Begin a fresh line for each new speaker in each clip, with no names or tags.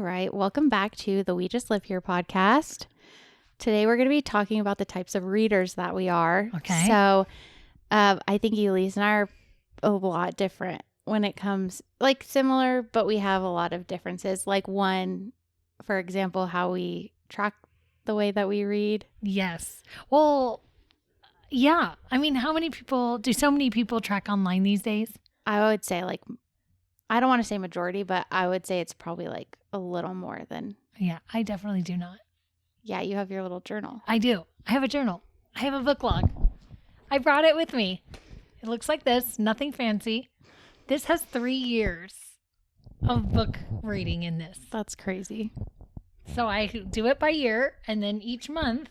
right. Welcome back to the We Just Live Here podcast. Today we're going to be talking about the types of readers that we are.
Okay.
So I think Elise and I are a lot different when it comes, like similar, but we have a lot of differences. Like one, for example, how we track the way that we read.
Yes. Well, yeah. I mean, so many people track online these days?
I would say like, I don't want to say majority, but I would say it's probably like a little more than.
Yeah, I definitely do not.
Yeah, you have your little journal.
I do. I have a journal. I have a book log. I brought it with me. It looks like this, nothing fancy. This has 3 years of book reading in this.
That's crazy.
So I do it by year, and then each month,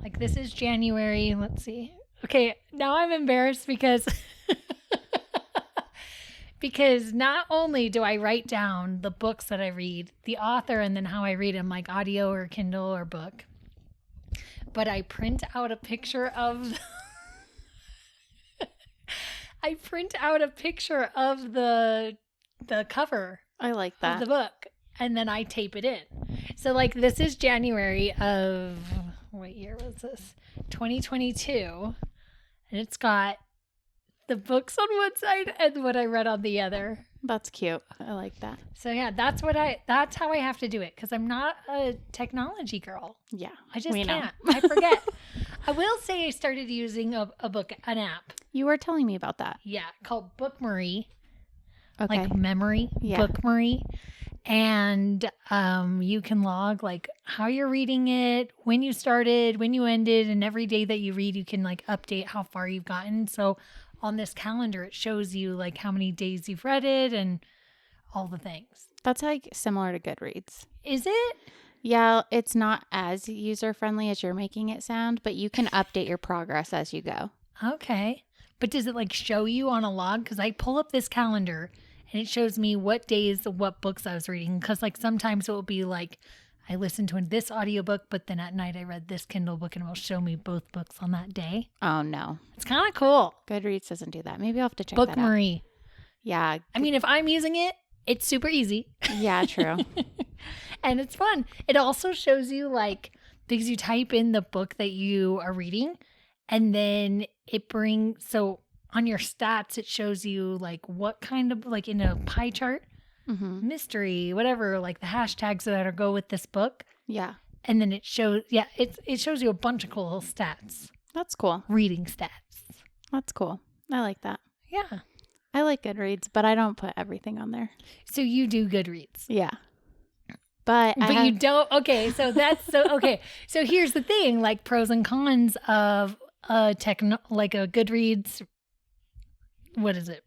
like this is January. Let's see. Okay, now I'm embarrassed because because not only do I write down the books that I read, the author, and then how I read them, like audio or Kindle or book, but I print out a picture of I print out a picture of the cover
I like that.
of the book, and then I tape it in. So like this is January of, what year was this? 2022. And it's got the books on one side and what I read on the other.
That's cute. I like that.
So yeah, that's how I have to do it, because I'm not a technology girl.
Yeah.
I just
we know.
can't. I forget. I will say I started using an app.
You were telling me about that.
Yeah, called Bookmarie.
Okay.
Like memory,
Yeah.
Bookmarie. And you can log like how you're reading it, when you started, when you ended, and every day that you read, you can like update how far you've gotten. So on this calendar, it shows you like how many days you've read it and all the things.
That's like similar to Goodreads.
Is it?
Yeah, it's not as user friendly as you're making it sound, but you can update your progress as you go.
Okay. But does it like show you on a log? Because I pull up this calendar and it shows me what days, what books I was reading. Because like sometimes it will be like, I listened to this audiobook, but then at night I read this Kindle book, and it will show me both books on that day.
Oh, no.
It's kind of cool.
Goodreads doesn't do that. Maybe I'll have to check that out.
Bookmarie.
Yeah.
I mean, if I'm using it, it's super easy.
Yeah, true.
And it's fun. It also shows you like, because you type in the book that you are reading, and then it brings, so on your stats, it shows you like what kind of, like in a pie chart, mystery, whatever, like the hashtags that go with this book.
Yeah.
And then it shows, it shows you a bunch of cool stats.
That's cool.
Reading stats.
That's cool. I like that.
Yeah.
I like Goodreads, but I don't put everything on there.
So you do Goodreads.
Yeah. But
you don't. Okay. So okay. So here's the thing, like pros and cons of like a Goodreads, what is it?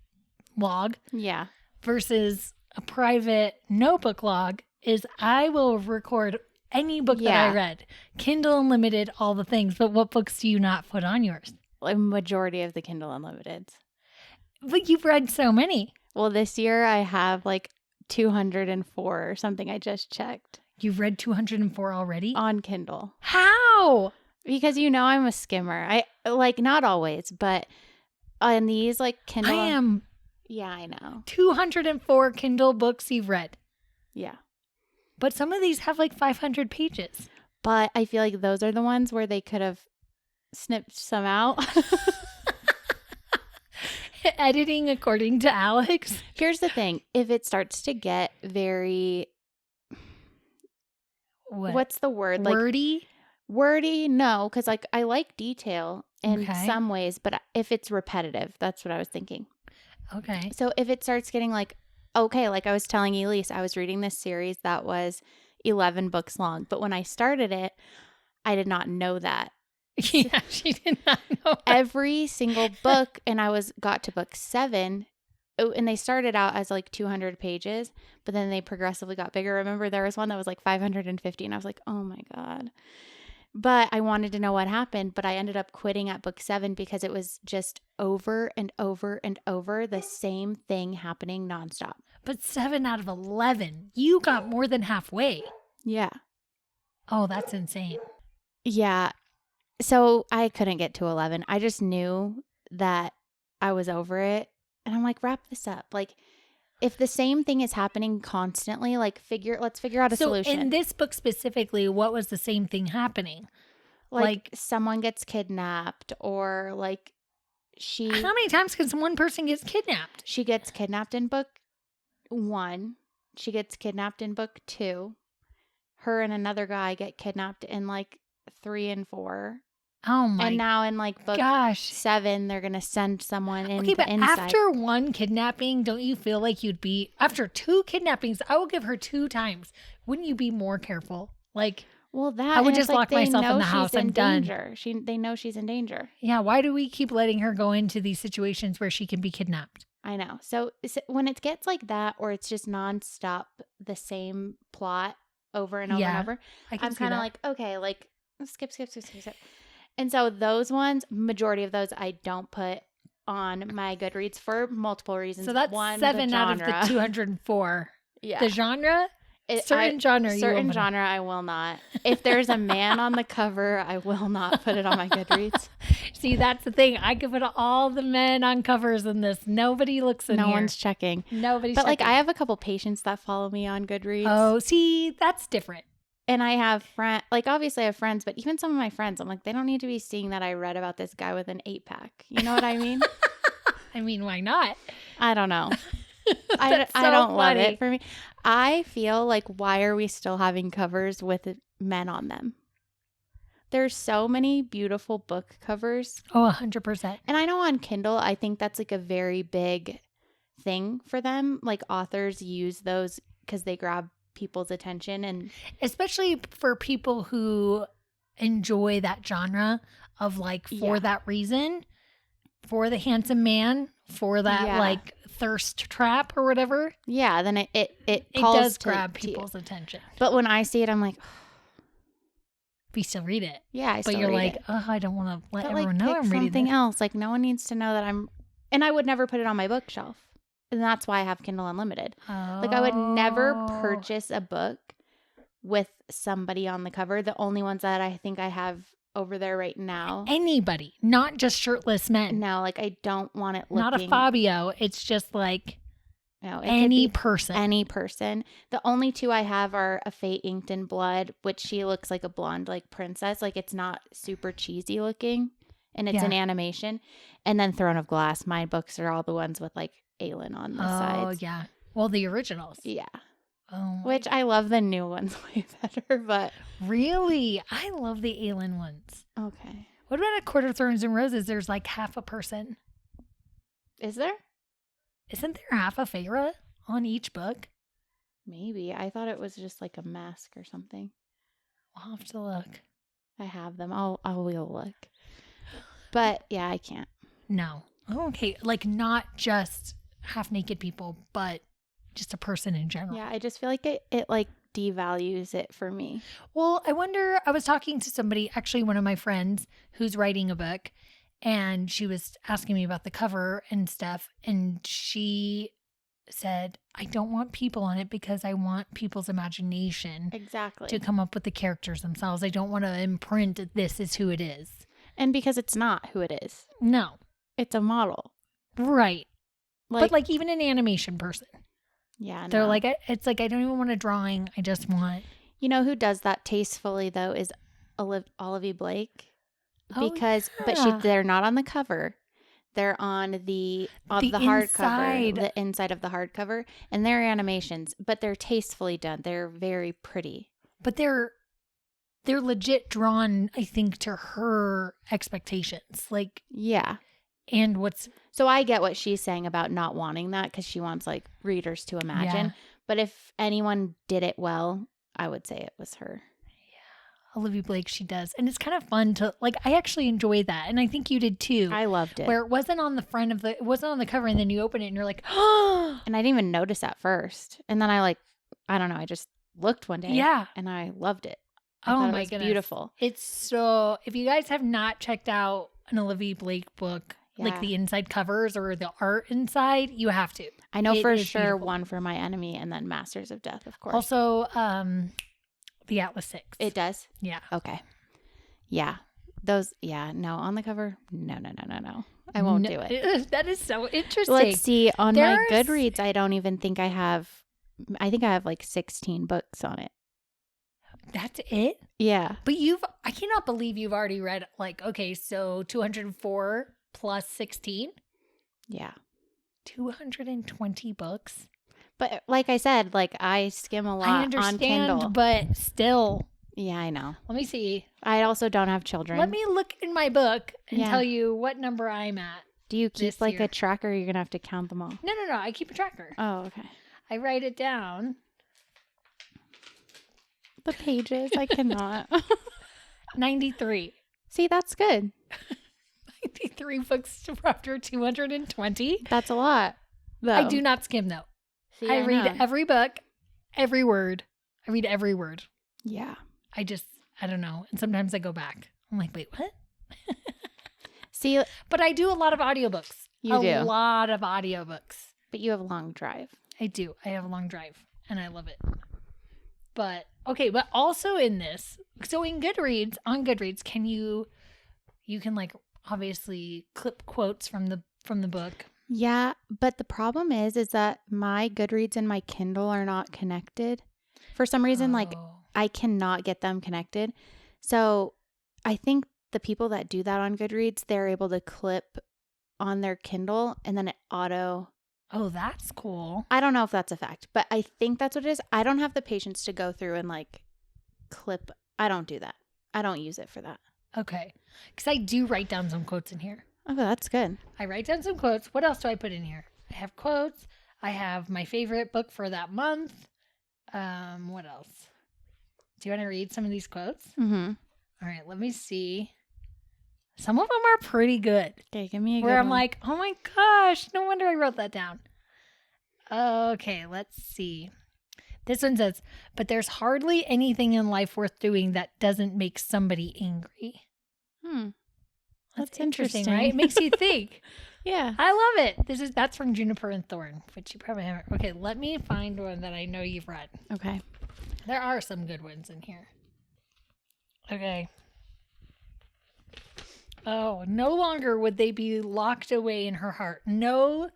Log.
Yeah.
Versus a private notebook log is I will record any book that I read. Kindle Unlimited, all the things. But what books do you not put on yours?
A majority of the Kindle Unlimiteds.
But you've read so many.
Well, this year I have like 204 or something. I just checked.
You've read 204 already?
On Kindle.
How?
Because I'm a skimmer. I like, not always, but on these like Kindle.
I am.
Yeah, I know.
204 Kindle books you've read.
Yeah.
But some of these have like 500 pages.
But I feel like those are the ones where they could have snipped some out.
Editing according to Alex.
Here's the thing. If it starts to get very... What's the word?
Wordy?
Like, wordy? No, because like I like detail in some ways, but if it's repetitive, that's what I was thinking.
Okay.
So if it starts getting like, okay, like I was telling Elise, I was reading this series that was 11 books long. But when I started it, I did not know that.
Yeah, she did not know that.
Every single book, and got to book 7, and they started out as like 200 pages, but then they progressively got bigger. Remember, there was one that was like 550, and I was like, oh my God. But I wanted to know what happened, but I ended up quitting at book 7 because it was just over and over and over the same thing happening nonstop.
But 7 out of 11, you got more than halfway.
Yeah.
Oh, that's insane.
Yeah. So I couldn't get to 11. I just knew that I was over it. And I'm like, wrap this up. Like, if the same thing is happening constantly, like let's figure out a
So
solution.
in this book specifically, what was the same thing happening?
Like someone gets kidnapped, or like
How many times can one person get kidnapped?
she gets kidnapped in book 1. She gets kidnapped in book 2. Her and another guy get kidnapped in like 3 and 4.
Oh my!
And now in like book
gosh,
7, they're gonna send someone in.
Okay, but
inside.
after one kidnapping, don't you feel like you'd be after 2 kidnappings? I will give her 2 times. Wouldn't you be more careful? Like,
well, that
I would
and
just
it's
lock
they
myself in
know
the house.
she's in
I'm done.
danger. They know she's in danger.
Yeah, why do we keep letting her go into these situations where she can be kidnapped?
I know. So when it gets like that, or it's just nonstop the same plot over and over and over, I'm kind of like, okay, like skip. And so those ones, majority of those, I don't put on my Goodreads for multiple reasons.
So that's 7 out of the 204.
Yeah,
the genre. Certain genre
I will not. If there's a man on the cover, I will not put it on my Goodreads.
See, that's the thing. I could put all the men on covers in this. Nobody looks in here.
No one's checking.
Nobody's
But
checking.
like I have a couple patients that follow me on Goodreads.
Oh, see, that's different.
And I have obviously I have friends, but even some of my friends, I'm like, they don't need to be seeing that I read about this guy with an 8-pack. You know what I mean?
I mean, why not?
I don't know.
I
don't love it for me. I feel like, why are we still having covers with men on them? There's so many beautiful book covers.
Oh, 100%.
And I know on Kindle, I think that's like a very big thing for them. Like authors use those because they grab people's attention, and
especially for people who enjoy that genre of like for that reason, for the handsome man, for that like thirst trap or whatever.
Yeah, then it
does grab people's attention.
But when I see it, I'm like,
we still read it.
Yeah, I still
but you're
read
like,
it.
Oh, I don't want to let everyone
like,
know I'm reading
something
this.
else. Like no one needs to know that I'm, and I would never put it on my bookshelf. And that's why I have Kindle Unlimited.
Oh.
Like I would never purchase a book with somebody on the cover. The only ones that I think I have over there right now.
Anybody, not just shirtless men.
No, like I don't want it looking.
Not a Fabio. It's just like
any
person.
Any person. The only 2 I have are A Fate Inked in Blood, which she looks like a blonde like princess. Like it's not super cheesy looking, and it's an animation. And then Throne of Glass. My books are all the ones with like Aelin on the sides.
Oh yeah. Well, the originals.
Yeah.
Oh.
Which I love the new ones way better, but
really, I love the Aelin ones.
Okay.
What about A Court of Thorns and Roses? There's like half a person.
Is there?
Isn't there half a Feyre on each book?
Maybe. I thought it was just like a mask or something.
I'll have to look.
I have them. I will look. But yeah, I can't.
No. Oh, okay. Like not just half naked people, but just a person in general.
Yeah, I just feel like it like devalues it for me.
Well, I wonder, I was talking to somebody, actually one of my friends who's writing a book, and she was asking me about the cover and stuff, and she said, I don't want people on it because I want people's imagination
exactly
to come up with the characters themselves. I don't want to imprint this is who it is.
And because it's not who it is.
No.
It's a model.
Right. But like even an animation person.
Yeah.
They're like, it's like, I don't even want a drawing. I just want.
You know who does that tastefully though is Olivia Blake. Because, they're not on the cover. They're on the hardcover, the inside of the hardcover, and they're animations, but they're tastefully done. They're very pretty.
But they're legit drawn, I think, to her expectations. Like,
yeah.
And
so I get what she's saying about not wanting that because she wants like readers to imagine. Yeah. But if anyone did it well, I would say it was her.
Olivia Blake, she does. And it's kind of fun to, like, I actually enjoy that. And I think you did too.
I loved it.
Where it wasn't on the front of it wasn't on the cover, and then you open it and you're like, oh.
And I didn't even notice at first. And then I don't know, I just looked one day.
Yeah.
And I loved it.
Oh my goodness.
Beautiful.
It's so, if you guys have not checked out an Olivia Blake book, like the inside covers or the art inside, you have to.
I know for sure beautiful. One for My Enemy and then Masters of Death, of course.
Also, the Ep.6.
It does?
Yeah.
Okay. Yeah. Those, no, on the cover? No. I won't do it.
That is so interesting.
Let's see. On my
There's-
Goodreads, I don't even think I have. I think I have like 16 books on it.
That's it?
Yeah.
But I cannot believe you've already read, like, okay, so 204 plus 16?
Yeah.
220 books?
But like I said, like I skim a lot
I
on
understand,
Kindle.
but still.
Yeah, I know.
Let me see.
I also don't have children.
Let me look in my book and
Yeah.
tell you what number I'm at.
Do you keep
this
like
year.
a tracker? Or you're gonna have to count them all.
No. I keep a tracker.
Oh, okay.
I write it down.
The pages, I cannot.
93.
See, that's good.
93 books after 220.
That's a lot. Though.
I do not skim, though.
See,
I read
know.
every book, every word. I read every word.
Yeah.
I don't know. And sometimes I go back. I'm like, wait, what?
See,
But I do a lot of audiobooks.
You do.
A lot of audiobooks.
but you have a long drive.
I do. I have a long drive and I love it. But okay, but also in this, so in Goodreads, on Goodreads, you can like obviously clip quotes from the book.
Yeah, but the problem is that my Goodreads and my Kindle are not connected. For some reason, like
Oh.
I cannot get them connected. So I think the people that do that on Goodreads, they're able to clip on their Kindle and then it auto.
Oh, that's cool.
I don't know if that's a fact, but I think that's what it is. I don't have the patience to go through and like clip. I don't do that. I don't use it for that.
Okay. Because I do write down some quotes in here.
Oh, that's good.
I write down some quotes. What else do I put in here? I have quotes. I have my favorite book for that month. What else? Do you want to read some of these quotes?
Mm-hmm.
All right, let me see. Some of them are pretty good.
Okay, give me a
Where
good
I'm
one.
like, oh my gosh, no wonder I wrote that down. Okay, let's see. This one says, but there's hardly anything in life worth doing that doesn't make somebody angry. That's interesting, right? It makes you think.
Yeah.
I love it. That's from Juniper and Thorn, which you probably haven't. Okay, let me find one that I know you've read.
Okay.
There are some good ones in here. Okay. Oh, no longer would they be locked away in her heart. No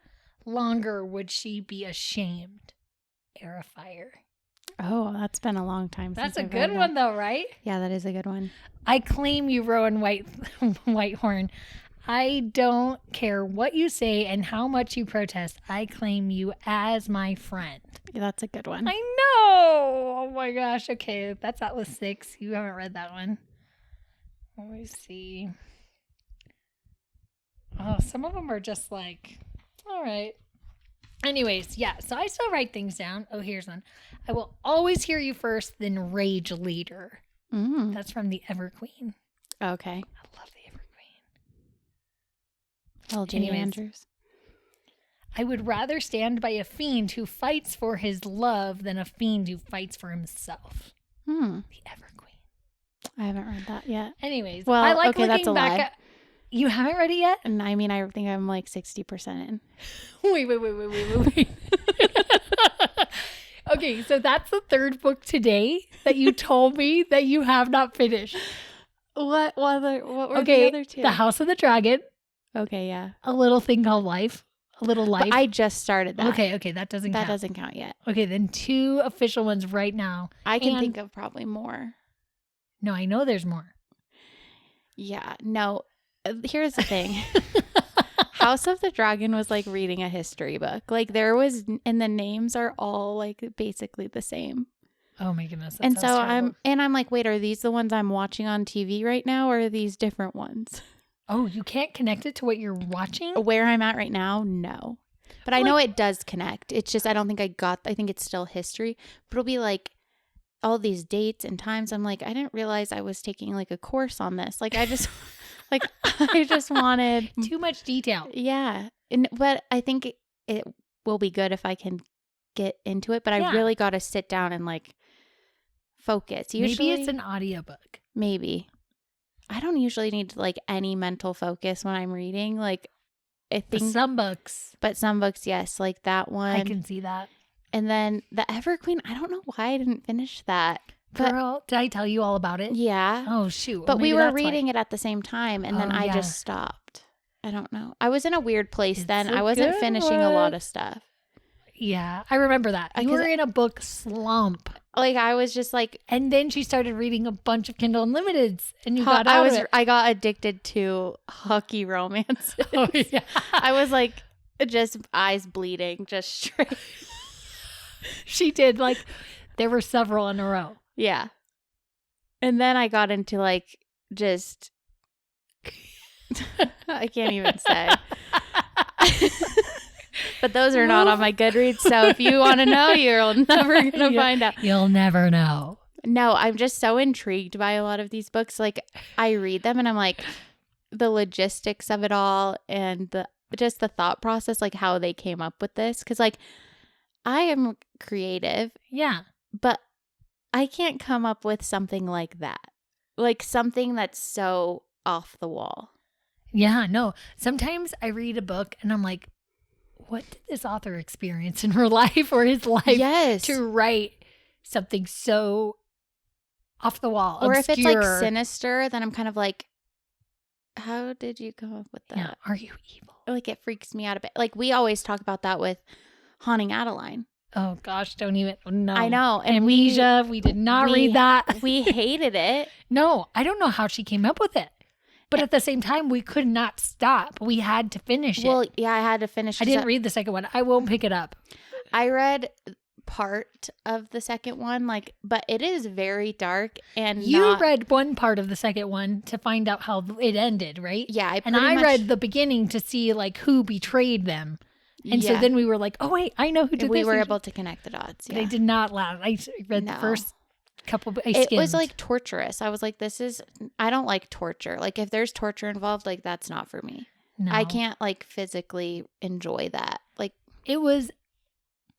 longer would she be ashamed. Air of Fire.
Oh, that's been a long time
That's
since
a
I've read
good one,
that.
though, right?
Yeah, that is a good one.
I claim you, Rowan Whitehorn. I don't care what you say and how much you protest. I claim you as my friend.
Yeah, that's a good one.
I know. Oh my gosh. Okay, that's Atlas 6. You haven't read that one. Let me see. Oh, some of them are just like, all right. Anyways, yeah, so I still write things down. Oh, here's one. I will always hear you first, then rage later. That's from the Everqueen.
Okay.
I love the Everqueen.
L.J.
Anyways.
Andrews.
I would rather stand by a fiend who fights for his love than a fiend who fights for himself. The Everqueen.
I haven't read that yet.
Anyways,
Well,
I like
okay, that's
looking
a
back
lie.
at. You haven't read it yet?
And I mean, I think I'm like 60% in.
Wait. Okay, so that's the third book today that you told me that you have not finished.
What were
Okay,
the other two?
The House of the Dragon,
Okay, yeah.
A Little Thing Called Life, A Little Life.
But I just started that.
Okay, that doesn't
That
count.
doesn't count yet.
Okay, then two official ones right now.
I can
And-
think of probably more.
No, I know there's more.
Yeah. No. Here's the thing. House of the Dragon was like reading a history book. Like there was, and the names are all like basically the same.
Oh my goodness. That
And so
sounds terrible.
I'm like, wait, are these the ones I'm watching on TV right now, or are these different ones?
Oh, you can't connect it to what you're watching?
Where I'm at right now, no. But I know it does connect. It's just I don't think I think it's still history. But it'll be like all these dates and times. I'm like, I didn't realize I was taking like a course on this. Like I just like I just wanted
Too much detail.
yeah. But I think it will be good if I can get into it. But
Yeah.
I really got to sit down and like focus. Usually,
Maybe it's an audiobook.
maybe. I don't usually need like any mental focus when I'm reading. Like I
But
think,
some books,
but some books, yes, like that one.
I can see that.
And then the Everqueen. I don't know why I didn't finish that. But
Girl, did I tell you all about it?
yeah.
Oh, shoot.
But we
Maybe
were
that's why.
reading it at the same time, and then
Oh,
I
yeah.
just stopped. I don't know. I was in a weird place
It's
then.
a
I wasn't
good
finishing a lot
one.
of stuff.
Yeah, I remember that. You
'Cause
were in a book slump.
like I was just like
And then she started reading a bunch of Kindle Unlimiteds and you got out of it.
I got addicted to hockey romance.
Oh, yeah.
I was like just eyes bleeding, just straight.
She did. Like, there were several in a row.
Yeah. And then I got into like just I can't even say. But those are not on my Goodreads. So if you want to know, you're never going to find out.
You'll never know.
No, I'm just so intrigued by a lot of these books. Like I read them and I'm like the logistics of it all and just the thought process, like how they came up with this. Cause like I am creative.
Yeah.
But I can't come up with something like that. Like something that's so off the wall.
Yeah, no. Sometimes I read a book and I'm like, what did this author experience in her life or his life
Yes.
to write something so off the wall,
Or
obscure?
if it's like sinister, then I'm kind of like, how did you come up with that?
Yeah. Are you evil?
Like it freaks me out a bit. Like we always talk about that with Haunting Adeline.
Oh gosh, don't even. No.
I know. And
Amnesia. We did not read that.
We hated it.
No, I don't know how she came up with it. But at the same time, we could not stop. We had to finish it.
Well, yeah, I had to finish.
I didn't read the second one. I won't pick it up.
I read part of the second one, like, but it is very dark and
you read one part of the second one to find out how it ended, right?
Yeah,
I read the beginning to see like who betrayed them. And so then we were like, oh wait, I know who did this.
We were able to connect the dots. Yeah.
They did not last. I read the first couple.
It was like torturous. I was like, I don't like torture. Like if there's torture involved, like that's not for me.
No.
I can't like physically enjoy that. Like
it was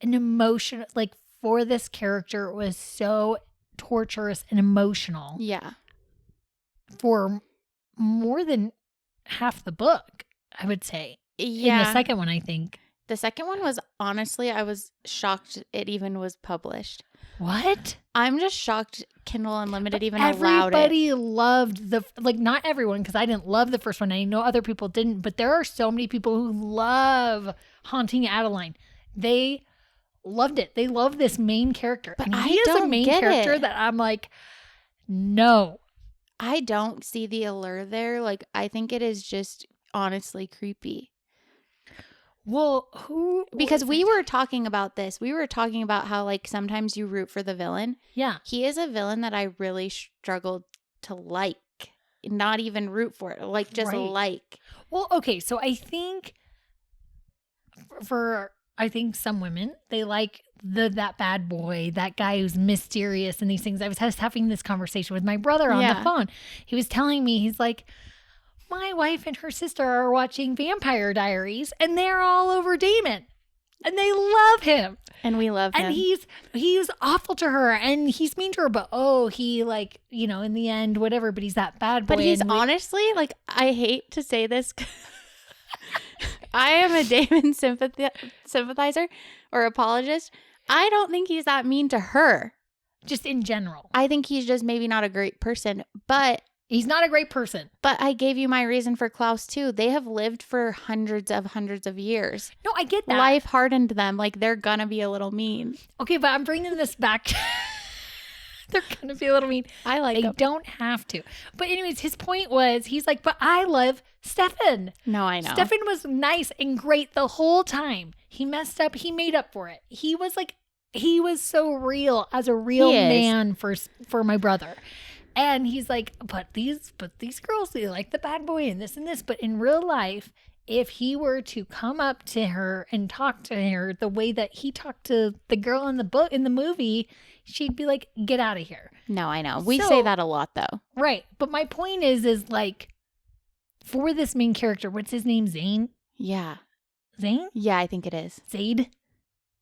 an emotion, like for this character, it was so torturous and emotional.
Yeah.
For more than half the book, I would say.
Yeah.
In the second one, I think.
The second one was honestly, I was shocked it even was published.
What?
I'm just shocked Kindle Unlimited even allowed it.
Everybody loved not everyone, because I didn't love the first one. I know other people didn't, but there are so many people who love Haunting Adeline. They loved it. They love this main character.
But
and
I
he is a
don't
main
get
character
it.
that I'm like, no.
I don't see the allure there. Like, I think it is just honestly creepy.
Well,
because we were talking about this. We were talking about how like sometimes you root for the villain.
Yeah.
He is a villain that I really struggled to like. Not even root for it. Like just like.
Well, okay. So I think I think some women, they like that bad boy, that guy who's mysterious and these things. I was having this conversation with my brother on the phone. He was telling me, he's like, my wife and her sister are watching Vampire Diaries and they're all over Damon and they love him.
And we love him.
And he's awful to her and he's mean to her, but he like, in the end, whatever, but he's that bad boy.
But he's honestly, like, I hate to say this. I am a Damon sympathizer or apologist. I don't think he's that mean to her.
Just in general.
I think he's just maybe not a great person, but...
He's not a great person.
But I gave you my reason for Klaus too. They have lived for hundreds of years.
No, I get that.
Life hardened them. Like they're gonna be a little mean.
Okay, but I'm bringing this back. They're gonna be a little mean.
I like them.
They don't have to. But anyways, his point was, he's like, but I love Stefan.
No, I know.
Stefan was nice and great the whole time. He messed up. He made up for it. He was so real as a real man for my brother. And he's like, but these girls, they like the bad boy and this and this. But in real life, if he were to come up to her and talk to her the way that he talked to the girl in the movie, she'd be like, get out of here.
No, I know. We say that a lot though.
Right. But my point is like, for this main character, what's his name? Zane?
Yeah.
Zane?
Yeah, I think it is.
Zaid?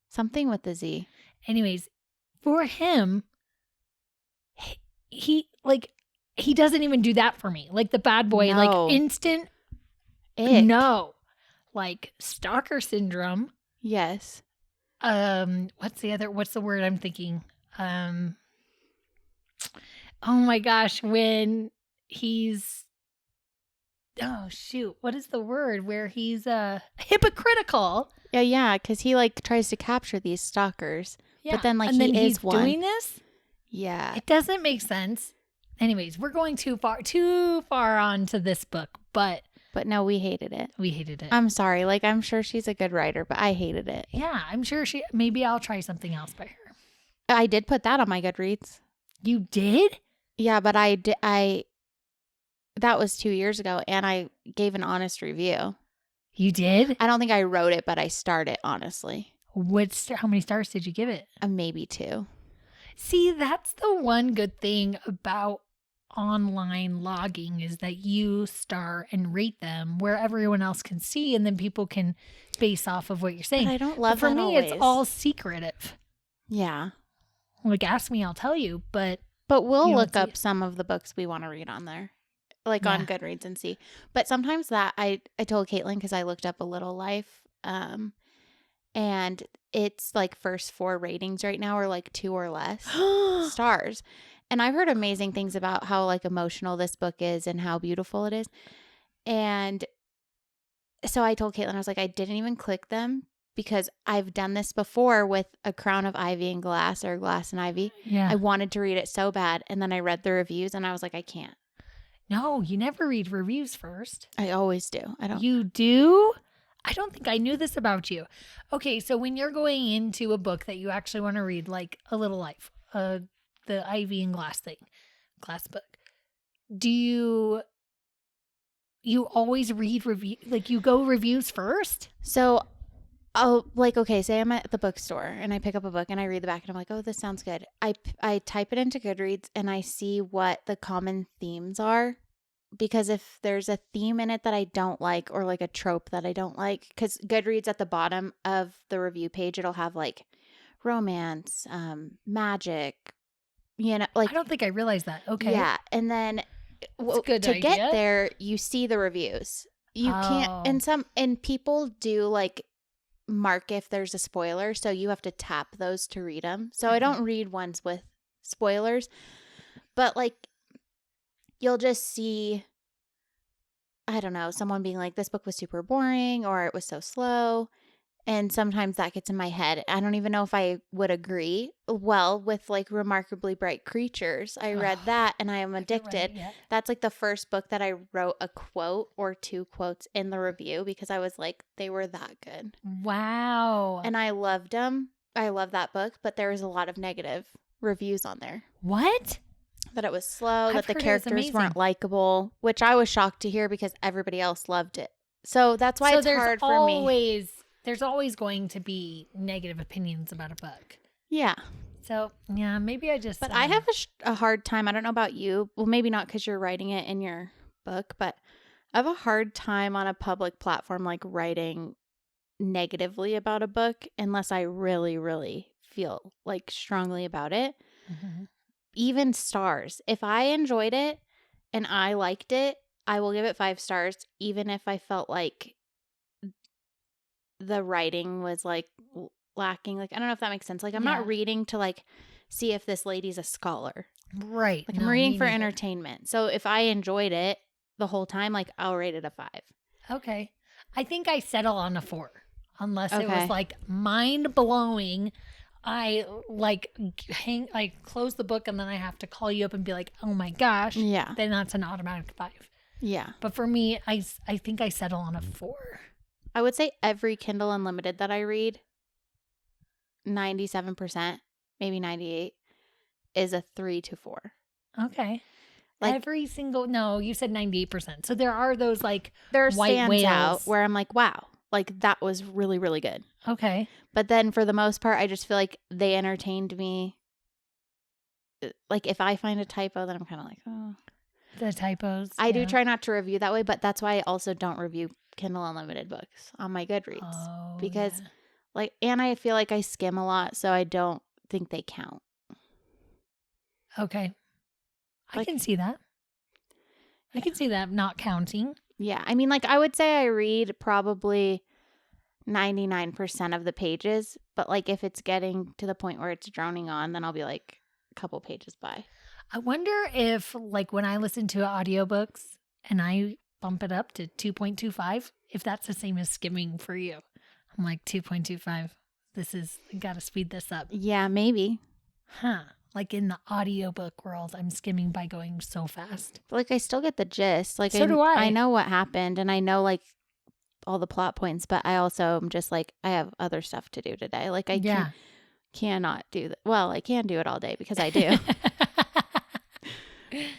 Something with the Z.
Anyways, for him, he doesn't even do that for me. Like the bad boy,
No.
like instant
Ick.
no. Like stalker syndrome.
Yes.
What's the word I'm thinking? Oh my gosh, when he's oh shoot, what is the word where he's hypocritical?
Yeah, because he like tries to capture these stalkers,
Yeah.
but then like
and
he
then
is
he's
one.
doing this?
Yeah,
It doesn't make sense. Anyways, we're going too far on to this book, but
no, we hated it.
we hated it.
I'm sorry. Like, I'm sure she's a good writer, but I hated it.
Yeah, I'm sure maybe I'll try something else by her.
I did put that on my Goodreads.
You did?
Yeah, but that was 2 years ago, and I gave an honest review.
You did?
I don't think I wrote it, but I starred it, honestly.
How many stars did you give it?
Maybe 2.
See, that's the one good thing about online logging is that you star and rate them where everyone else can see, and then people can base off of what you're saying.
But I don't love
for
that
me,
always.
it's all secretive.
Yeah.
Like, ask me, I'll tell you. But
we'll
you
look
don't see
up some of the books we want to read on there, like on
Yeah.
Goodreads, and see. But sometimes that I told Caitlin, because I looked up A Little Life, and it's like first 4 ratings right now are like 2 or less stars. And I've heard amazing things about how like emotional this book is and how beautiful it is. And so I told Caitlin, I was like, I didn't even click them because I've done this before with A Crown of Ivy and Glass, or Glass and Ivy.
Yeah.
I wanted to read it so bad. And then I read the reviews and I was like, I can't.
No, you never read reviews first.
I always do. I don't.
You do? I don't think I knew this about you. Okay, so when you're going into a book that you actually want to read, like A Little Life, the Ivy and Glass book, do you always read review, like you go reviews first?
So I'll like, okay, say I'm at the bookstore and I pick up a book and I read the back and I'm like, oh, this sounds good. I type it into Goodreads and I see what the common themes are. Because if there's a theme in it that I don't like, or like a trope that I don't like, because Goodreads at the bottom of the review page, it'll have like romance, magic, like.
I don't think I realized that. Okay.
Yeah. And then
That's a good
to
idea.
get there, you see the reviews. You can't, and people do like mark if there's a spoiler. So you have to tap those to read them. So I don't read ones with spoilers, but like, you'll just see, I don't know, someone being like, this book was super boring, or it was so slow. And sometimes that gets in my head. I don't even know if I would agree. Well, with like Remarkably Bright Creatures, I read that and I am addicted. That's like the first book that I wrote a quote or 2 quotes in the review because I was like, they were that good.
Wow.
And I loved them. I love that book, but there was a lot of negative reviews on there.
What?
That it was slow,
I've
that the
heard it was
characters
amazing.
weren't likable, which I was shocked to hear because everybody else loved it. So that's why it's hard for me.
There's always going to be negative opinions about a book.
Yeah.
So, yeah, maybe I just...
But I have a hard time. I don't know about you. Well, maybe not because you're writing it in your book, but I have a hard time on a public platform like writing negatively about a book unless I really, really feel like strongly about it.
Mm-hmm.
Even stars. If I enjoyed it and I liked it, I will give it 5 stars, even if I felt like the writing was like lacking. Like, I don't know if that makes sense. Like, I'm not reading to like see if this lady's a scholar.
Right.
Like, I'm reading for entertainment. So if I enjoyed it the whole time, like, I'll rate it a 5.
Okay. I think I settle on a 4, unless it was like mind blowing. I like close the book and then I have to call you up and be like, oh my gosh.
Yeah.
Then that's an automatic 5.
Yeah.
But for me, I think I settle on a 4.
I would say every Kindle Unlimited that I read, 97%, maybe 98%, is a 3 to 4.
Okay.
Like,
every single, no, you said 98%. So there are those like
there are
white
stands
whales
out where I'm like, wow, like that was really, really good.
Okay.
But then for the most part, I just feel like they entertained me. Like, if I find a typo, then I'm kind of like, oh.
The typos.
I do try not to review that way, but that's why I also don't review Kindle Unlimited books on my Goodreads.
Oh,
because like, and I feel like I skim a lot, so I don't think they count.
Okay. I
Like,
can see that. I can see that not counting.
Yeah. I mean, like, I would say I read probably 99% of the pages, but like if it's getting to the point where it's droning on, then I'll be like a couple pages by.
I wonder if like when I listen to audiobooks and I bump it up to 2.25 if that's the same as skimming for you. I'm like 2.25. Got to speed this up.
Yeah, maybe.
Huh. Like in the audiobook world, I'm skimming by going so fast.
But like I still get the gist. Like
So do I.
I know what happened and I know like all the plot points, but I also am just like I have other stuff to do today. Like I cannot do that. Well, I can do it all day because I do.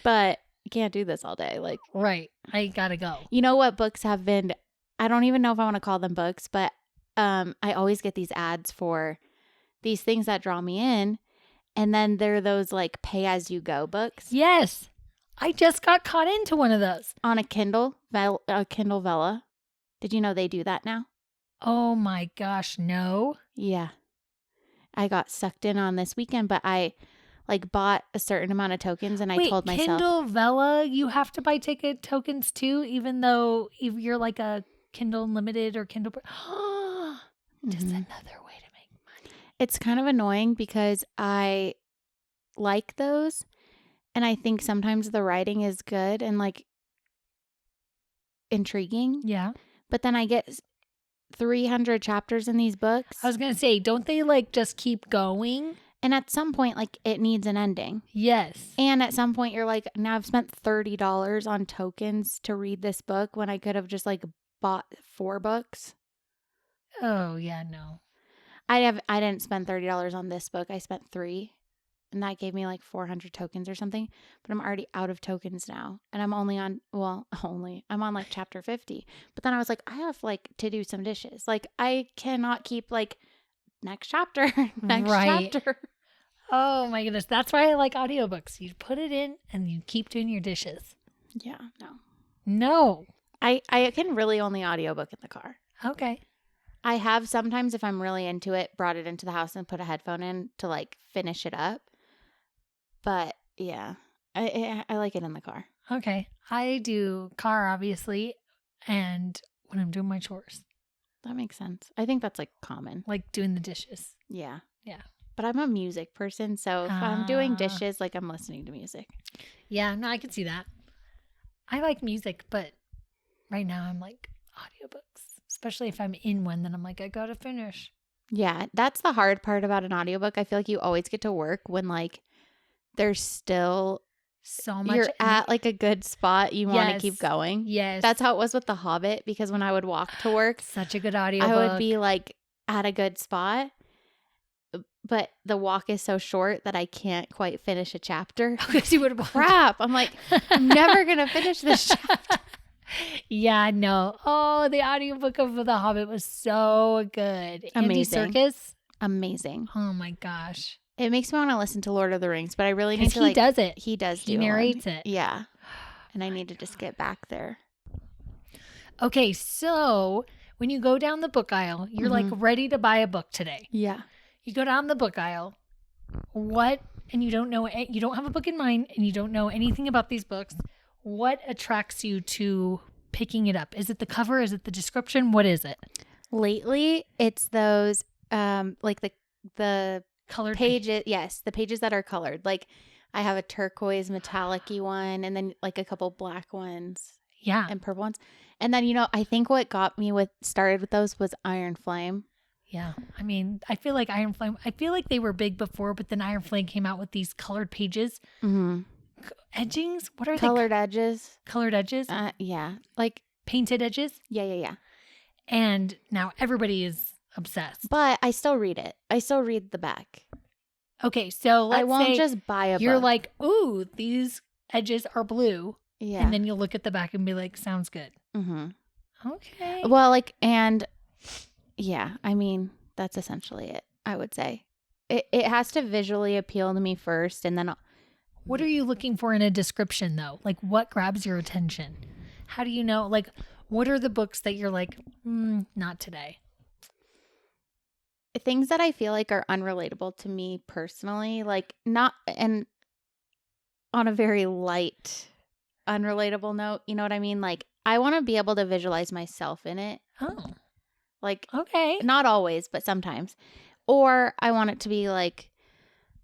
But I can't do this all day. Like
right. I got to go.
You know what books have been, I don't even know if I want to call them books, but I always get these ads for these things that draw me in. And then they're those like pay as you go books.
Yes. I just got caught into one of those.
On a Kindle Vella. Did you know they do that now?
Oh my gosh, no.
Yeah. I got sucked in on this weekend, but I like bought a certain amount of tokens and I told myself.
Kindle Vella, you have to buy ticket tokens too, even though if you're like a Kindle Unlimited or Kindle. Just another way to make money.
It's kind of annoying because I like those and I think sometimes the writing is good and like intriguing.
Yeah.
But then I get 300 chapters in these books.
I was going to say, don't they like just keep going?
And at some point, like it needs an ending.
Yes.
And at some point, you're like, now I've spent $30 on tokens to read this book when I could have just like bought 4 books.
Oh, yeah, no.
I didn't spend $30 on this book. I spent 3. And that gave me like 400 tokens or something. But I'm already out of tokens now. And I'm I'm on like chapter 50. But then I was like, I have like to do some dishes. Like I cannot keep like next chapter, next chapter.
Oh my goodness. That's why I like audiobooks. You put it in and you keep doing your dishes.
Yeah, no.
No.
I can really only audiobook in the car.
Okay.
I have sometimes, if I'm really into it, brought it into the house and put a headphone in to like finish it up. But yeah, I like it in the car.
Okay. I do car, obviously, and when I'm doing my chores.
That makes sense. I think that's like common.
Like doing the dishes.
Yeah.
Yeah.
But I'm a music person, so if I'm doing dishes, like I'm listening to music.
Yeah, no, I can see that. I like music, but right now I'm like audiobooks. Especially if I'm in one, then I'm like, I gotta finish.
Yeah, that's the hard part about an audiobook. I feel like you always get to work when like there's still
so much.
You're at like a good spot. You want to keep going.
Yes.
That's how it was with The Hobbit, because when I would walk to work,
such a good audiobook.
I would be like at a good spot. But the walk is so short that I can't quite finish a chapter.
Because you would have
crap. I'm like, I'm never going to finish this chapter.
Yeah, no. Oh, the audiobook of The Hobbit was so good.
Amazing.
Andy Serkis.
Amazing.
Oh my gosh.
It makes me want to listen to Lord of the Rings, but I really need to
he does it.
He does do
He narrates it.
Yeah. And I need to just get back there.
Okay, so when you go down the book aisle, you're like ready to buy a book today.
Yeah.
You go down the book aisle. And you don't have a book in mind and you don't know anything about these books. What attracts you to picking it up? Is it the cover? Is it the description? What is it?
Lately, it's those like the
colored
pages. Yes, the pages that are colored. Like I have a turquoise metallic-y one and then like a couple black ones.
Yeah.
And purple ones. And then, I think what got me started with those was Iron Flame.
Yeah. I mean, I feel like Iron Flame, they were big before, but then Iron Flame came out with these colored pages.
Mm-hmm.
Edgings? What are
colored edges?
Colored edges?
Yeah. Like
painted edges?
Yeah.
And now everybody is obsessed.
But I still read it. I still read the back.
Okay, so
I won't just buy a book.
You're like, ooh, these edges are blue.
Yeah.
And then you'll look at the back and be like, sounds good.
Mm-hmm.
Okay.
Well, yeah, I mean, that's essentially it, I would say. It has to visually appeal to me first, and then
what are you looking for in a description, though? Like, what grabs your attention? How do you know? Like, what are the books that you're like, not today?
Things that I feel like are unrelatable to me personally, like not, and on a very light, unrelatable note, you know what I mean? Like, I want to be able to visualize myself in it.
Oh.
Like,
okay.
Not always, but sometimes. Or I want it to be like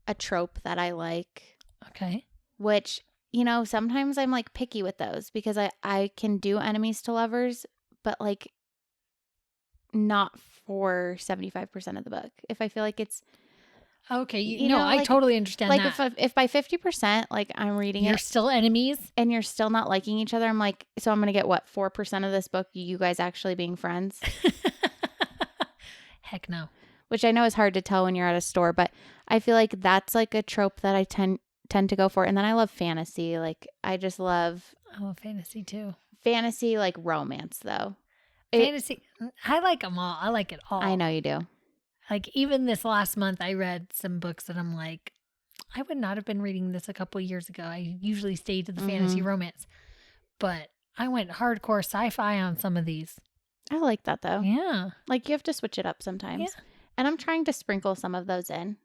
a trope that I like.
Okay.
Which you know, sometimes I'm like picky with those because I can do enemies to lovers, but like not for 75% of the book. If I feel like it's,
Okay.
you know,
I
like,
totally understand
like
that.
if by 50%, like I'm reading
You're
it
still enemies.
and you're still not liking each other, I'm like, so I'm going to get what, 4% of this book, you guys actually being friends,
Heck no.
which I know is hard to tell when you're at a store, but I feel like that's like a trope that I tend to go for. And then I love fantasy. Like I just love
Oh, fantasy too.
fantasy, like romance though.
Fantasy. I like them all. I like it all.
I know you do.
Like even this last month, I read some books that I'm like, I would not have been reading this a couple of years ago. I usually stay to the fantasy romance, but I went hardcore sci-fi on some of these.
I like that though.
Yeah.
Like you have to switch it up sometimes.
Yeah.
And I'm trying to sprinkle some of those in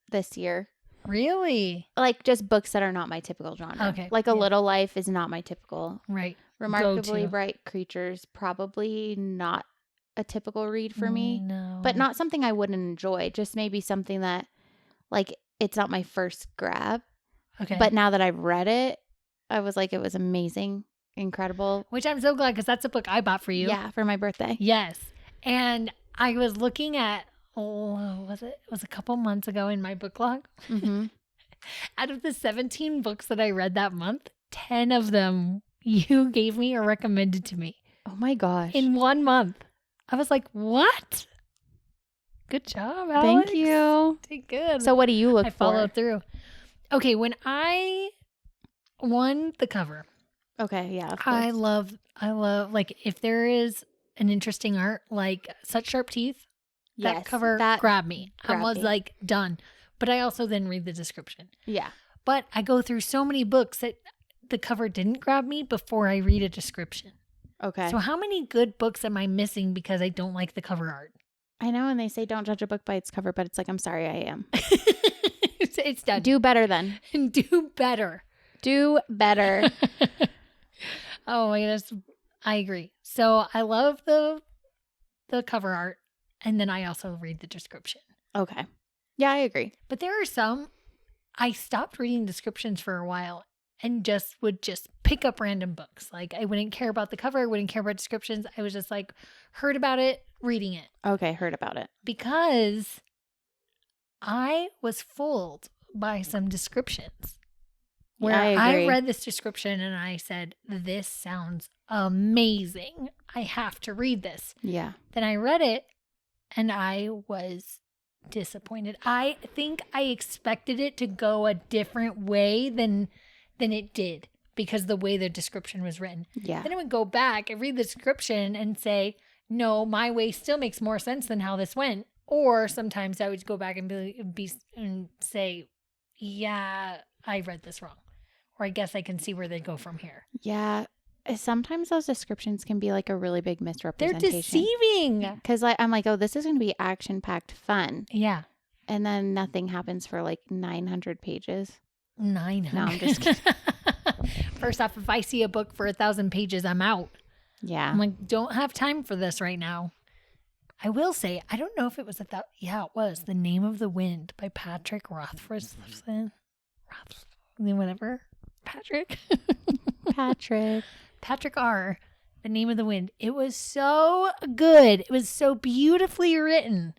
this year.
Really?
Like just books that are not my typical genre.
Okay.
Like A Little Life is not my typical.
Right.
Remarkably
Go-to.
Bright Creatures, probably not a typical read for me.
No.
But not something I wouldn't enjoy. Just maybe something that, like, it's not my first grab.
Okay.
But now that I've read it, I was like, it was amazing, incredible.
Which I'm so glad because that's a book I bought for you.
Yeah, for my birthday.
Yes. And I was looking at, it was a couple months ago in my book log.
Mm-hmm.
Out of the 17 books that I read that month, 10 of them you gave me or recommended to me
Oh my gosh.
in 1 month. I was like, what? Good job, Alex.
Thank you.
Did good.
So what do you look
I
for?
followed through. Okay, when I won the cover,
Okay, yeah, of course.
I love, like, if there is an interesting art, like Such Sharp Teeth, that
Yes,
cover
that
grabbed me. I
grabbed
was
me.
like, done. But I also then read the description.
Yeah.
But I go through so many books that the cover didn't grab me before I read a description.
Okay.
So how many good books am I missing because I don't like the cover art?
I know, and they say don't judge a book by its cover, but it's like, I'm sorry, I am.
It's done.
Do better then.
Do better.
Do better.
Oh my goodness. I agree. So I love the cover art. And then I also read the description.
Okay. Yeah, I agree.
But there are some, I stopped reading descriptions for a while and would pick up random books. Like I wouldn't care about the cover. I wouldn't care about descriptions. I was just like, heard about it, reading it.
Okay, heard about it.
Because I was fooled by some descriptions. Where
Yeah, I agree.
read this description and I said, this sounds amazing. I have to read this.
Yeah.
Then I read it and I was disappointed. I think I expected it to go a different way than it did because the way the description was written.
Yeah.
Then I would go back and read the description and say, no, my way still makes more sense than how this went. Or sometimes I would go back and say, yeah, I read this wrong. Or I guess I can see where they go from here.
Yeah. Sometimes those descriptions can be like a really big
They're
misrepresentation.
deceiving.
Because I'm like, oh, this is going to be action-packed fun.
Yeah.
And then nothing happens for like 900 pages.
900.
No, I'm just kidding.
First off, if I see a book for 1,000 pages, I'm out.
Yeah.
I'm like, don't have time for this right now. I will say, I don't know if it was yeah, it was The Name of the Wind by Patrick Rothfuss. Whatever. Patrick. Patrick R. The Name of the Wind. It was so good. It was so beautifully written.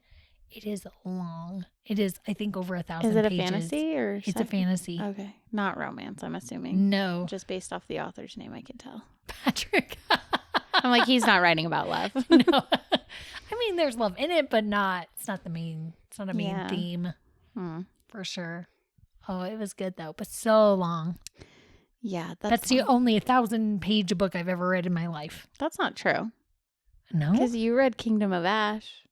It is long. It is, I think, over 1,000
Is it a
pages.
fantasy or
It's a
something?
fantasy.
Okay. Not romance, I'm assuming.
No.
Just based off the author's name, I can tell.
Patrick.
I'm like, he's not writing about love.
No. I mean, there's love in it, but it's not a main
Yeah.
theme
Hmm.
for sure. Oh, it was good though, but so long.
Yeah.
That's the only 1,000-page book I've ever read in my life.
That's not true.
No?
Because you read Kingdom of Ash,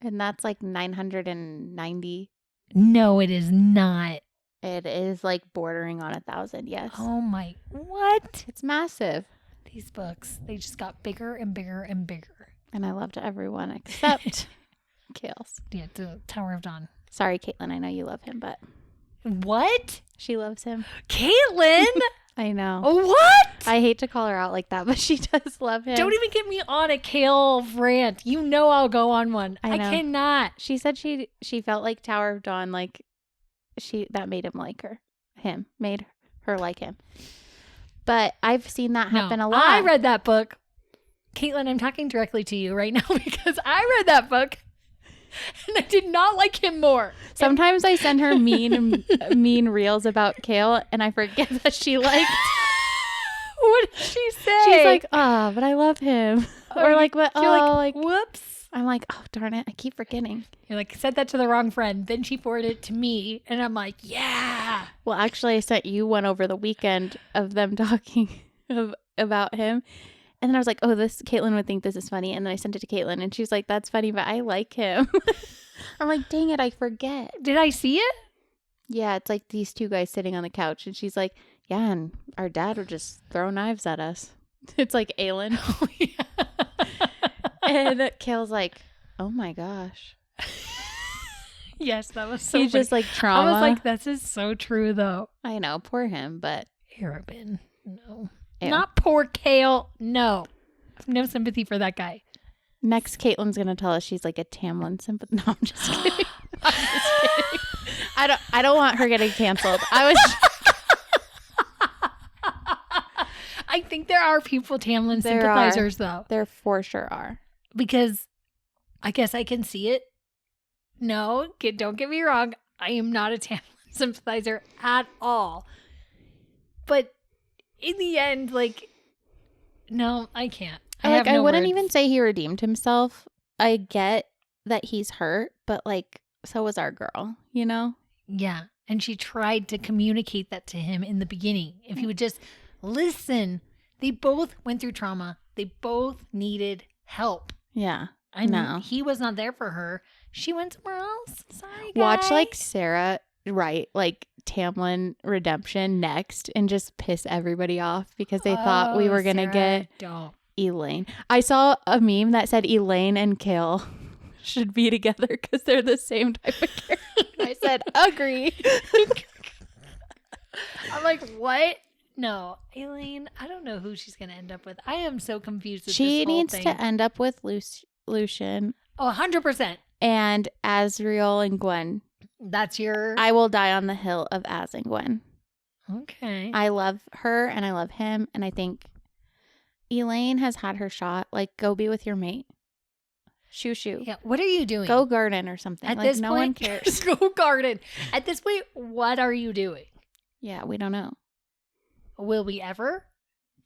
and that's like 990.
No, it is not.
It is like bordering on 1,000. Yes.
Oh my, what?
It's massive.
These books, they just got bigger and bigger and bigger.
And I loved everyone except Kales.
Yeah, the Tower of Dawn.
Sorry, Caitlin. I know you love him, but
What?
she loves him.
Caitlin?
I know.
What?
I hate to call her out like that, but she does love him.
Don't even get me on a Kale rant. You know I'll go on one.
I know.
cannot.
She said she felt like Tower of Dawn, like that made him like her. Made her like him. But I've seen that happen a lot.
I read that book. Caitlin, I'm talking directly to you right now because I read that book and I did not like him more.
Sometimes I send her mean reels about Kale and I forget that she liked.
What did she say?
She's like, oh, but I love him. Or like, but
you're
like,
whoops.
I'm like, oh, darn it. I keep forgetting.
You're like, said that to the wrong friend. Then she forwarded it to me. And I'm like, yeah.
Well, actually, I sent you one over the weekend of them talking about him. And then I was like, oh, Caitlin would think this is funny. And then I sent it to Caitlin and she's like, that's funny, but I like him. I'm like, dang it, I forget.
Did I see it?
Yeah, it's like these two guys sitting on the couch. And she's like, yeah, and our dad would just throw knives at us. It's like Aelin.
Oh, yeah.
And Kale's like, oh my gosh.
Yes, that was so
He's
funny.
just like trauma.
I was like, this is so true, though.
I know, poor him, but.
Arabin. No.
Ew.
Not poor Kale. No. No sympathy for that guy.
Next, Caitlin's going to tell us she's like a Tamlin sympathy. No, I'm just kidding. I'm just kidding. I don't want her getting canceled.
I think there are people Tamlin sympathizers, though.
There for sure are.
Because I guess I can see it. No, don't get me wrong. I am not a Tamlin sympathizer at all. But in the end, like, no, I can't.
I wouldn't even say he redeemed himself. I get that he's hurt, but like, so was our girl, you know?
Yeah. And she tried to communicate that to him in the beginning. If he would just listen. They both went through trauma. They both needed help.
Yeah.
I know. He was not there for her. She went somewhere else. Sorry, guys.
Watch like Sarah write like Tamlin redemption next and just piss everybody off because they thought we were going to get Elaine. I saw a meme that said Elaine and Kale should be together because they're the same type of character. I said, agree.
I'm like, what? No, Elaine, I don't know who she's going to end up with. I am so confused with
she
this whole
needs
thing.
to end up with Lucian.
Oh, 100%.
And Azriel and Gwen.
That's your...
I will die on the hill of Az and Gwen.
Okay.
I love her and I love him. And I think Elaine has had her shot. Like, go be with your mate. Shoo shoo.
Yeah. What are you doing?
Go garden or something.
At
like,
this
no
point,
one cares.
Go garden. At this point, what are you doing?
Yeah, we don't know.
Will we ever?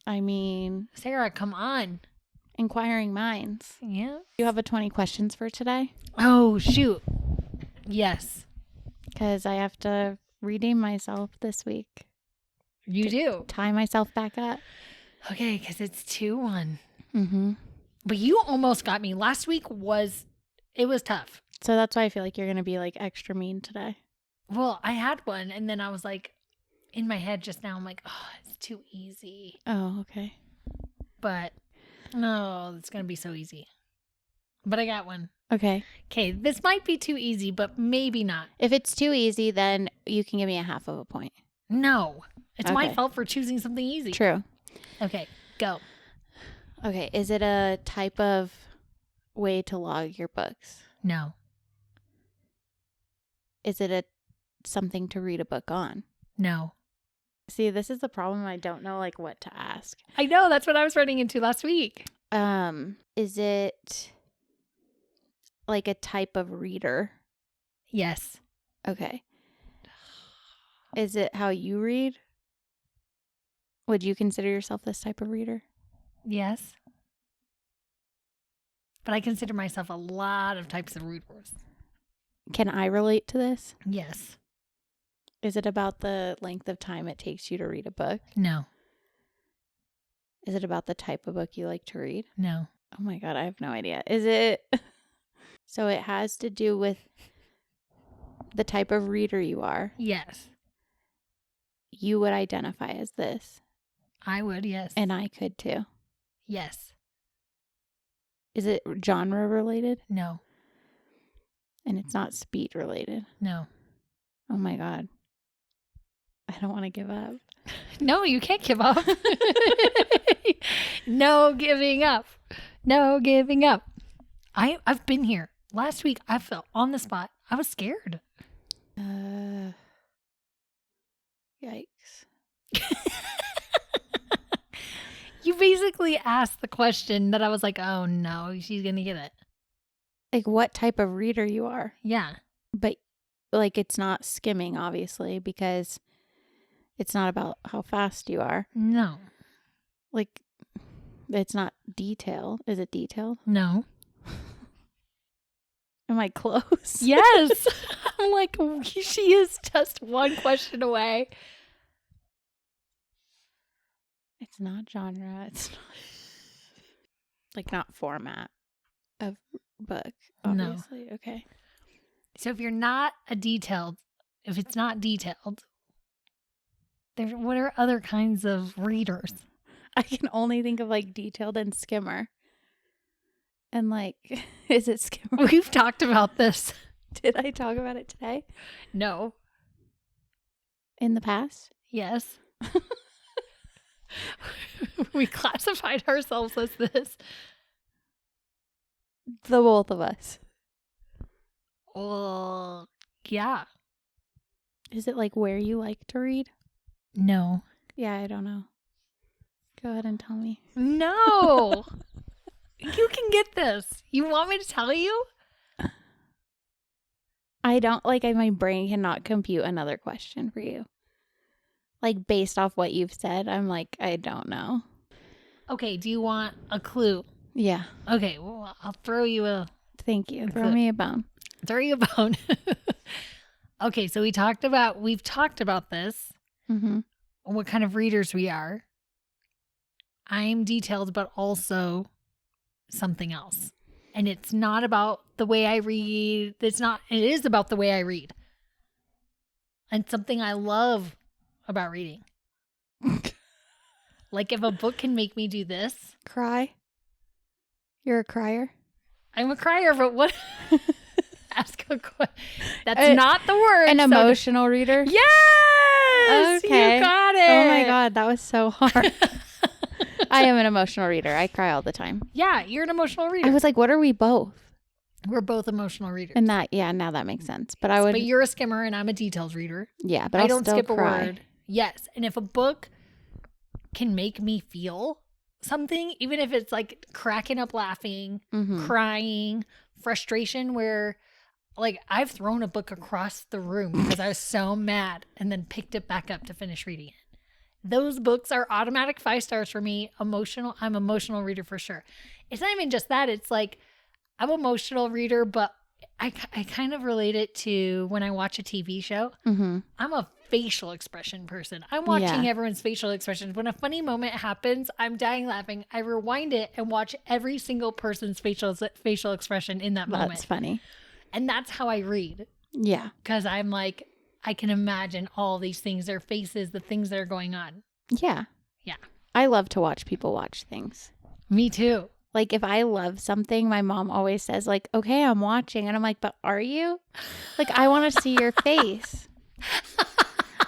I mean,
Sarah, come on.
Inquiring minds.
Yeah.
You have a 20 questions for today?
Oh, shoot. Yes.
Because I have to redeem myself this week.
You do.
Tie myself back up.
Okay, because it's 2-1.
Mm-hmm.
But you almost got me. Last week was tough.
So that's why I feel like you're going to be like extra mean today.
Well, I had one and then I was like, in my head just now, I'm like, oh, it's too easy.
Oh, okay.
But no, it's going to be so easy. But I got one.
Okay.
Okay, this might be too easy, but maybe not.
If it's too easy, then you can give me a half of a point.
No, it's my
Okay.
fault for choosing something easy.
True.
Okay, go.
Okay. Is it a type of way to log your books?
No.
Is it something to read a book on?
No.
See, this is the problem. I don't know like what to ask.
I know, that's what I was running into last week.
Is it like a type of reader?
Yes.
Okay. Is it how you read? Would you consider yourself this type of reader?
Yes. But I consider myself a lot of types of readers.
Can I relate to this?
Yes.
Is it about the length of time it takes you to read a book?
No.
Is it about the type of book you like to read?
No.
Oh my God, I have no idea. Is it? So it has to do with the type of reader you are.
Yes.
You would identify as this.
I would, yes.
And I could too.
Yes.
Is it genre related?
No.
And it's not speed related?
No.
Oh my God. I don't want to give up.
No, you can't give up. No giving up. No giving up. I've been here. Last week, I felt on the spot. I was scared.
Yikes.
You basically asked the question that I was like, oh no, she's going to get it.
Like what type of reader you are.
Yeah.
But like it's not skimming, obviously, because it's not about how fast you are.
No.
Like it's not detailed. Is it detailed?
No.
Am I close?
Yes. I'm like, she is just one question away.
It's not genre. It's not like not format of book, obviously. No. Okay.
So if it's not detailed, what are other kinds of readers?
I can only think of like detailed and skimmer. And like, is it skimmer?
We've talked about this.
Did I talk about it today?
No.
In the past?
Yes. We classified ourselves as this.
The both of us.
Well, yeah.
Is it like where you like to read?
No.
Yeah, I don't know. Go ahead and tell me.
No. You can get this. You want me to tell you?
I don't, like, my brain cannot compute another question for you. Like, based off what you've said, I'm like, I don't know.
Okay, do you want a clue?
Yeah.
Okay, well, I'll throw you a...
Thank you. Throw me a bone.
Throw you a bone. Okay, so we've talked about this.
Mm-hmm.
What kind of readers we are. I'm detailed, but also something else. And it's not about the way I read. It is about the way I read. And something I love about reading. Like if a book can make me do this.
Cry? You're a crier?
I'm a crier, but what? Ask a question. That's not the word.
An emotional reader?
Yes!
Okay.
You got it.
Oh my God, that was so hard. I am an emotional reader. I cry all the time.
Yeah, you're an emotional reader.
I was like, what are we both?
We're both emotional readers.
And now that makes sense. But
But you're a skimmer and I'm a detailed reader.
Yeah, but
I
I'll
don't
still
skip
cry.
a word. Yes. And if a book can make me feel something, even if it's like cracking up laughing, crying, frustration, where like I've thrown a book across the room because I was so mad and then picked it back up to finish reading it. Those books are automatic 5 stars for me. I'm an emotional reader for sure. It's not even just that. It's like I'm an emotional reader, but I kind of relate it to when I watch a TV show. Mm-hmm. I'm a facial expression person. I'm watching everyone's facial expressions. When a funny moment happens, I'm dying laughing. I rewind it and watch every single person's facial expression in that moment.
That's funny.
And that's how I read.
Yeah.
Because I'm like, I can imagine all these things, their faces, the things that are going on.
Yeah.
Yeah.
I love to watch people watch things.
Me too.
Like if I love something, my mom always says like, okay, I'm watching. And I'm like, but are you? Like, I want to see your face.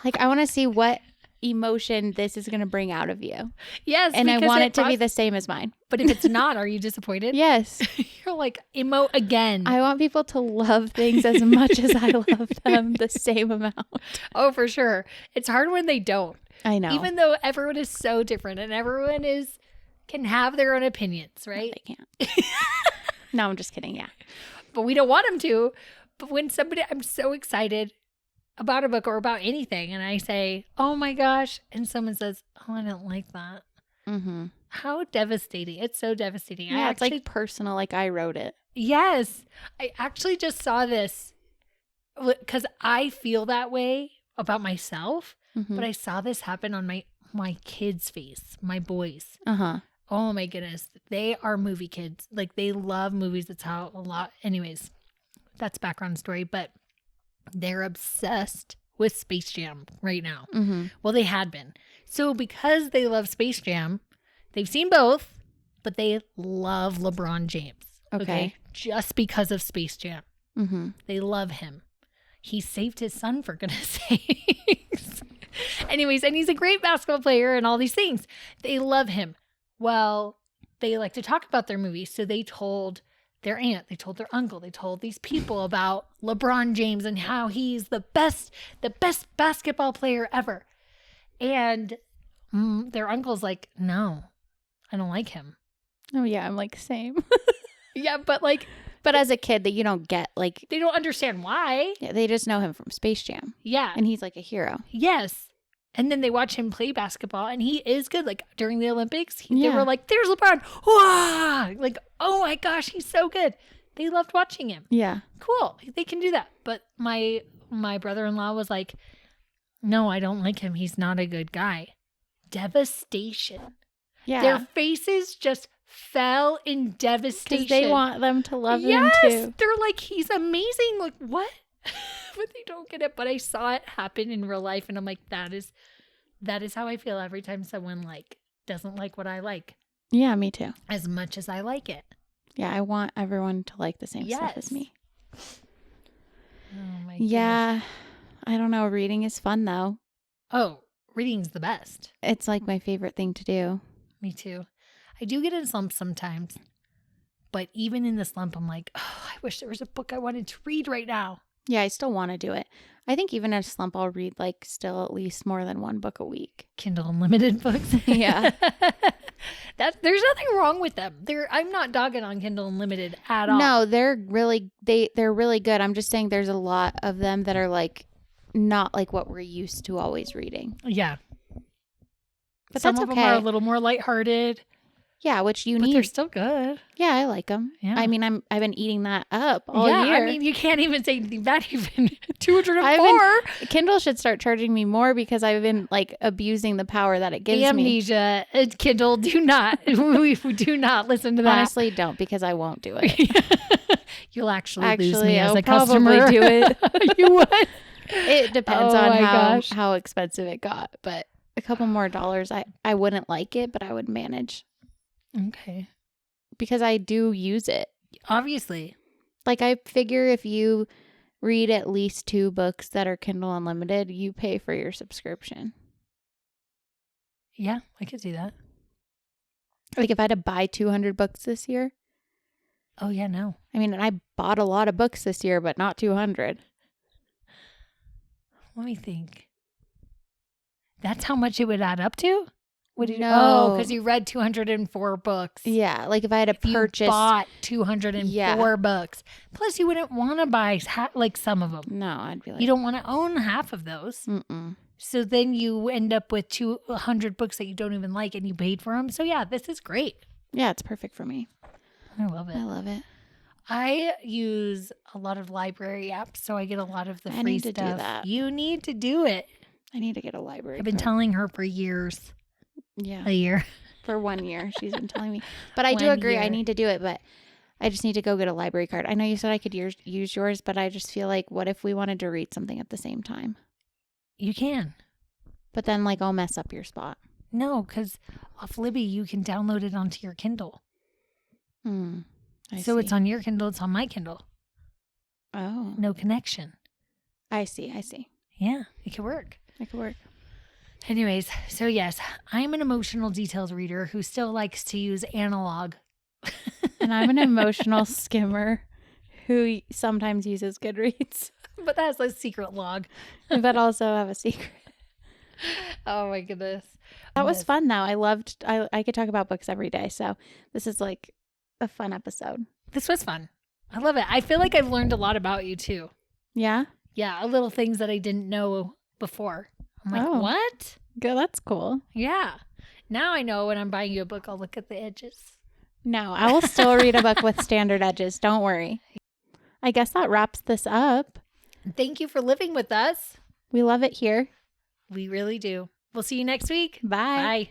Like, I want to see what emotion this is going to bring out of you.
Yes.
And I want it to be the same as mine.
But if it's not, are you disappointed?
Yes.
You're like, emote again.
I want people to love things as much as I love them the same amount.
Oh, for sure. It's hard when they don't.
I know.
Even though everyone is so different and everyone can have their own opinions, right?
No, they can't. No, I'm just kidding. Yeah.
But we don't want them to. But when I'm so excited about a book or about anything and I say, oh my gosh, and someone says, oh, I don't like that. Mm-hmm. How devastating. It's so devastating.
Yeah, it's like personal, like I wrote it.
Yes. I actually just saw this because I feel that way about myself, but I saw this happen on my kids' face, my boys. Uh-huh. Oh my goodness. They are movie kids. Like they love movies. That's how a lot. Anyways, that's background story, but they're obsessed with Space Jam right now. Mm-hmm. Well, they had been. So because they love Space Jam, they've seen both, but they love LeBron James. Okay. Just because of Space Jam. Mm-hmm. They love him. He saved his son, for goodness sakes. Anyways, and he's a great basketball player and all these things. They love him. Well, they like to talk about their movies. So they told their aunt, they told their uncle, they told these people about LeBron James and how he's the best basketball player ever. And their uncle's like, no, I don't like him.
Oh, yeah. I'm like, same.
Yeah, but like,
But as a kid, that you don't get, like,
they don't understand why.
yeah, they just know him from Space Jam.
Yeah.
And he's like a hero.
Yes. And then they watch him play basketball, and he is good. Like during the Olympics, they
Yeah.
were like, there's LeBron. Wow! Like, oh my gosh, he's so good. They loved watching him.
Yeah.
Cool. They can do that. But my brother-in-law was like, no, I don't like him. He's not a good guy. Devastation.
Yeah.
Their faces just fell in devastation.
Because they want them to love him
Yes,
too.
they're like, he's amazing. Like, what? But they don't get it. But I saw it happen in real life, and I'm like, that is how I feel every time someone like doesn't like what I like
Yeah, me too.
as much as I like it.
Yeah, I want everyone to like the same stuff
Yes.
as me.
Oh my
Yeah. I don't know. Reading is fun though.
Oh, reading's the best.
It's like my favorite thing to do.
Me too. I do get in slumps sometimes, but even in the slump, I'm like, oh, I wish there was a book I wanted to read right now.
Yeah, I still want to do it. I think even in a slump, I'll read like still at least more than one book a week.
Kindle Unlimited books.
Yeah.
There's nothing wrong with them. I'm not dogging on Kindle Unlimited at all.
No, they're really good. I'm just saying there's a lot of them that are like not like what we're used to always reading.
Yeah.
But
Some
that's
of them
okay.
are a little more lighthearted.
Yeah, which you
But
need.
they're still good.
Yeah, I like them.
Yeah.
I mean, I've been eating that up all
yeah,
year.
I mean, you can't even say anything bad. Even 204.
Kindle should start charging me more because I've been like abusing the power that it gives me.
Amnesia. Kindle, do not. We do not listen to that.
Honestly, don't because I won't do it.
You'll actually lose me
I'll
as a customer.
probably do it.
You would.
It depends
Oh
on
my gosh.
how expensive it got, but a couple more dollars, I wouldn't like it, but I would manage
Okay.
because I do use it.
Obviously.
Like I figure if you read at least 2 books that are Kindle Unlimited, you pay for your subscription.
Yeah, I could see that.
Like if I had to buy 200 books this year,
Oh, yeah, no.
I mean, I bought a lot of books this year, but not 200.
Let me think. That's how much it would add up to?
No.
Oh, because you read 204 books.
Yeah, like if I had to
You
purchase.
bought 204
Yeah.
books. Plus, you wouldn't want to buy like some of them.
No, I'd be like,
You don't want to own half of those.
Mm-mm.
So then you end up with 200 books that you don't even like and you paid for them. So yeah, this is great.
Yeah, it's perfect for me.
I love it.
I love it.
I use a lot of library apps, so I get a lot of the
I
free
need to
stuff.
do that.
You need to do it.
I need to get a library.
I've been
card.
telling her for years.
Yeah.
A year.
For 1 year, she's been telling me. But I do
1
agree. I
year.
need to do it, but I just need to go get a library card. I know you said I could use yours, but I just feel like, what if we wanted to read something at the same time?
You can.
But then, like, I'll mess up your spot.
No, because off Libby, you can download it onto your Kindle. So it's on your Kindle, it's on my Kindle.
Oh.
No connection.
I see.
Yeah, it could work.
It could work.
Anyways, so yes, I'm an emotional details reader who still likes to use analog.
And I'm an emotional skimmer who sometimes uses Goodreads,
But that's a secret log.
but also have a secret.
Oh my goodness.
That was fun, though. I could talk about books every day. So this is like a fun episode.
This was fun. I love it. I feel like I've learned a lot about you too.
Yeah?
Yeah, little things that I didn't know before. I'm like,
Oh.
what?
Good. That's cool.
Yeah. Now I know when I'm buying you a book, I'll look at the edges.
No, I will still read a book with standard edges. Don't worry. I guess that wraps this up.
Thank you for living with us.
We love it here.
We really do. We'll see you next week.
Bye.
Bye.